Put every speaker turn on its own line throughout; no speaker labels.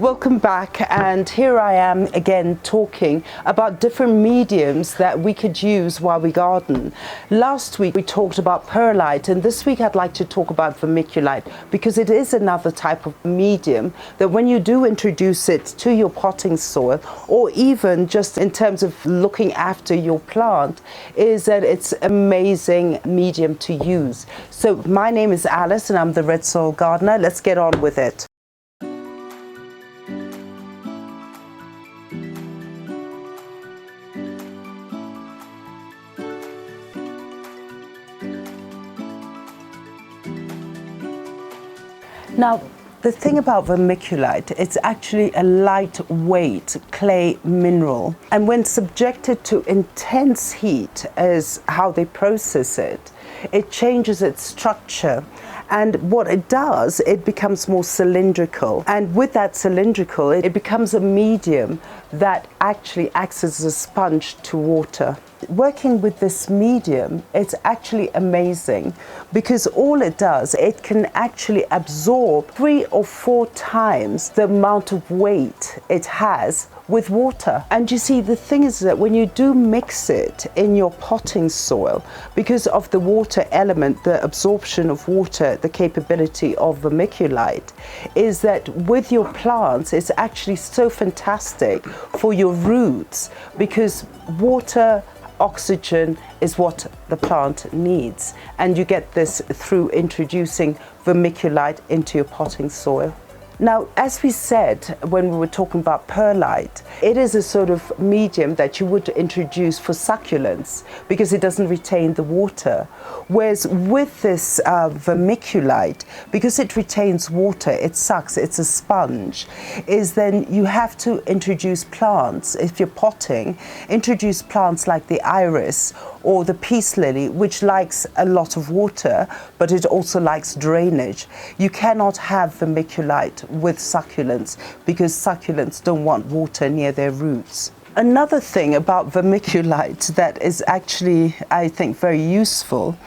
Welcome back, and here I am again talking about different mediums that we could use while we garden. Last week we talked about perlite, and this week I'd like to talk about vermiculite because it is another type of medium that when you do introduce it to your potting soil, or even just in terms of looking after your plant, is that it's an amazing medium to use. So my name is Alice and I'm the Red Soil Gardener. Let's get on with it. Now, the thing about vermiculite, it's actually a lightweight clay mineral. And when subjected to intense heat, as how they process it, it changes its structure. And what it does, it becomes more cylindrical. And with that cylindrical, it becomes a medium that actually acts as a sponge to water. Working with this medium, it's actually amazing because all it does, it can actually absorb 3 or 4 times the amount of weight it has with water. And you see, the thing is that when you do mix it in your potting soil, because of the water element, the absorption of water, the capability of vermiculite, is that with your plants, it's actually so fantastic for your roots because water, oxygen is what the plant needs, and you get this through introducing vermiculite into your potting soil. Now, as we said when we were talking about perlite, it is a sort of medium that you would introduce for succulents because it doesn't retain the water. Whereas with this vermiculite, because it retains water, it sucks, it's a sponge, is then you have to introduce plants. If you're potting, introduce plants like the iris or the peace lily, which likes a lot of water, but it also likes drainage. You cannot have vermiculite with succulents because succulents don't want water near their roots. Another thing about vermiculite that is actually, I think, very useful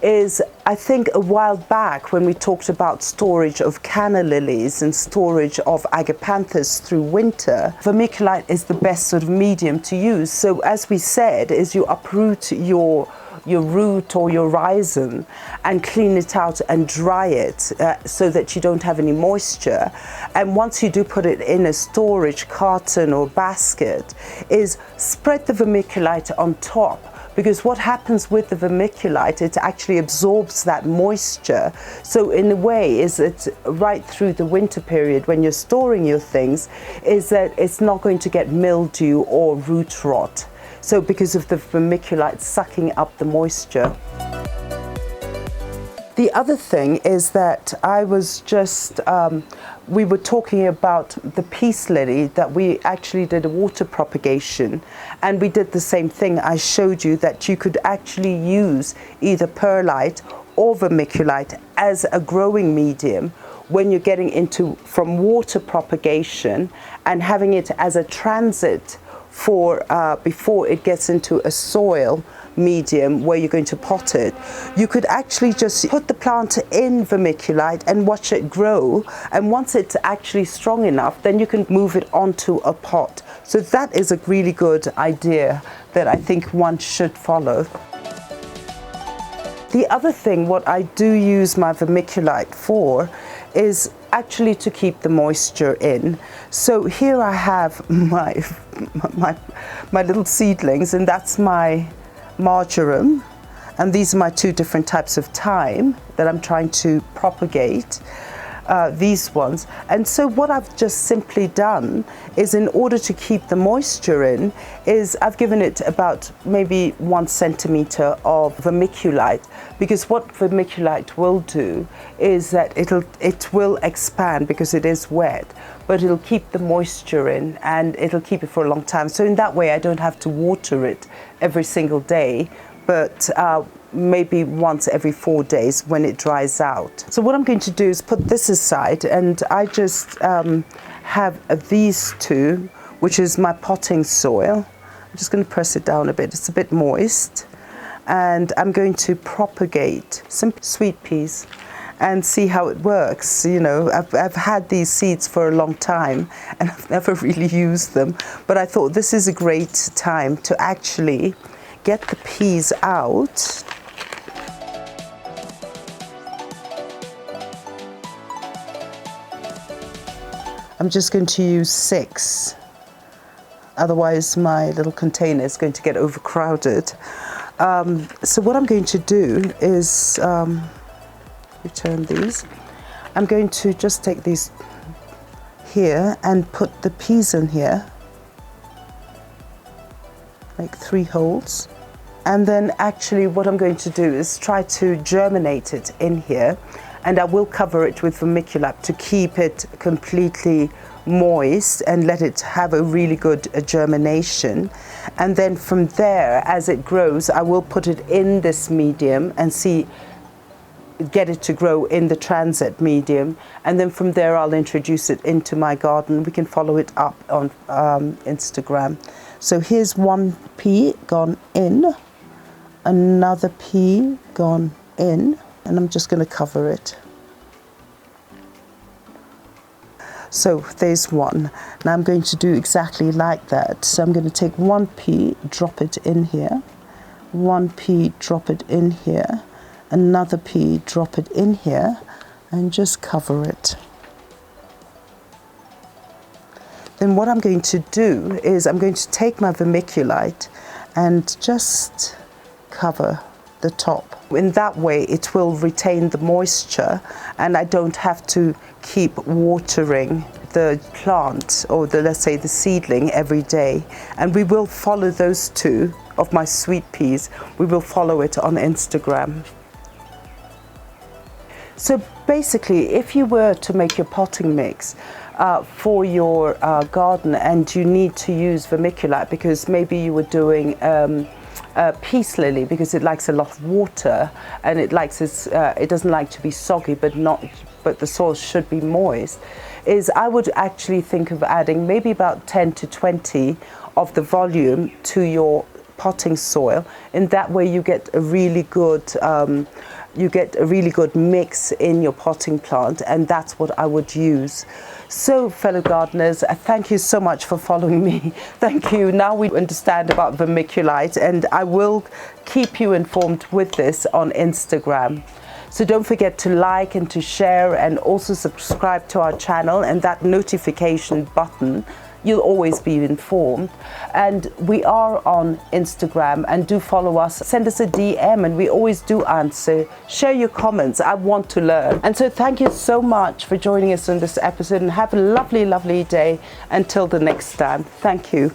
is, I think a while back when we talked about storage of canna lilies and storage of agapanthus through winter, vermiculite is the best sort of medium to use. So as we said, is you uproot your root or your rhizome and clean it out and dry it so that you don't have any moisture. And once you do put it in a storage carton or basket, is spread the vermiculite on top. Because what happens with the vermiculite, it actually absorbs that moisture. So in a way, is it right through the winter period when you're storing your things, is that it's not going to get mildew or root rot. So because of the vermiculite sucking up the moisture. The other thing is that I was just, we were talking about the peace lily, that we actually did a water propagation, and we did the same thing. I showed you that you could actually use either perlite or vermiculite as a growing medium when you're getting into from water propagation and having it as a transit for before it gets into a soil medium where you're going to pot it. You could actually just put the plant in vermiculite and watch it grow, and once it's actually strong enough, then you can move it onto a pot. So that is a really good idea that I think one should follow. The other thing what I do use my vermiculite for is actually to keep the moisture in. So here I have my little seedlings, and that's my marjoram, and these are my 2 different types of thyme that I'm trying to propagate, these ones. And so what I've just simply done is, in order to keep the moisture in, is I've given it about maybe 1 centimeter of vermiculite, because what vermiculite will do is that it will expand because it is wet, but it'll keep the moisture in and it'll keep it for a long time. So in that way, I don't have to water it every single day, but maybe once every 4 days when it dries out. So what I'm going to do is put this aside, and I just have these 2, which is my potting soil. I'm just going to press it down a bit. It's a bit moist. And I'm going to propagate some sweet peas. and see how it works. You know, I've had these seeds for a long time and I've never really used them, but I thought this is a great time to actually get the peas out. I'm just going to use 6, otherwise my little container is going to get overcrowded. So what I'm going to do is return these. I'm going to just take these here and put the peas in here, make 3 holes. And then actually what I'm going to do is try to germinate it in here, and I will cover it with vermiculite to keep it completely moist and let it have a really good germination. And then from there, as it grows, I will put it in this medium and get it to grow in the transit medium, and then from there I'll introduce it into my garden. We can follow it up on Instagram. So here's 1 pea gone in, another pea gone in, and I'm just going to cover it. So there's 1. Now I'm going to do exactly like that. So I'm going to take 1 pea, drop it in here, 1 pea, drop it in here, another pea, drop it in here, and just cover it. Then what I'm going to do is I'm going to take my vermiculite and just cover the top. In that way it will retain the moisture and I don't have to keep watering the plant, or let's say the seedling, every day. And we will follow those 2 of my sweet peas. We will follow it on Instagram. So basically, if you were to make your potting mix for your garden and you need to use vermiculite because maybe you were doing peace lily because it likes a lot of water and it doesn't like to be soggy, but the soil should be moist, I would actually think of adding maybe about 10 to 20 of the volume to your potting soil. In that way you get a really good mix in your potting plant, and that's what I would use. So fellow gardeners, thank you so much for following me. Thank you. Now we understand about vermiculite, and I will keep you informed with this on Instagram. So don't forget to like and to share, and also subscribe to our channel and that notification button. You'll always be informed. And we are on Instagram, and do follow us. Send us a DM and we always do answer. Share your comments. I want to learn. And so thank you so much for joining us on this episode, and have a lovely, lovely day until the next time. Thank you.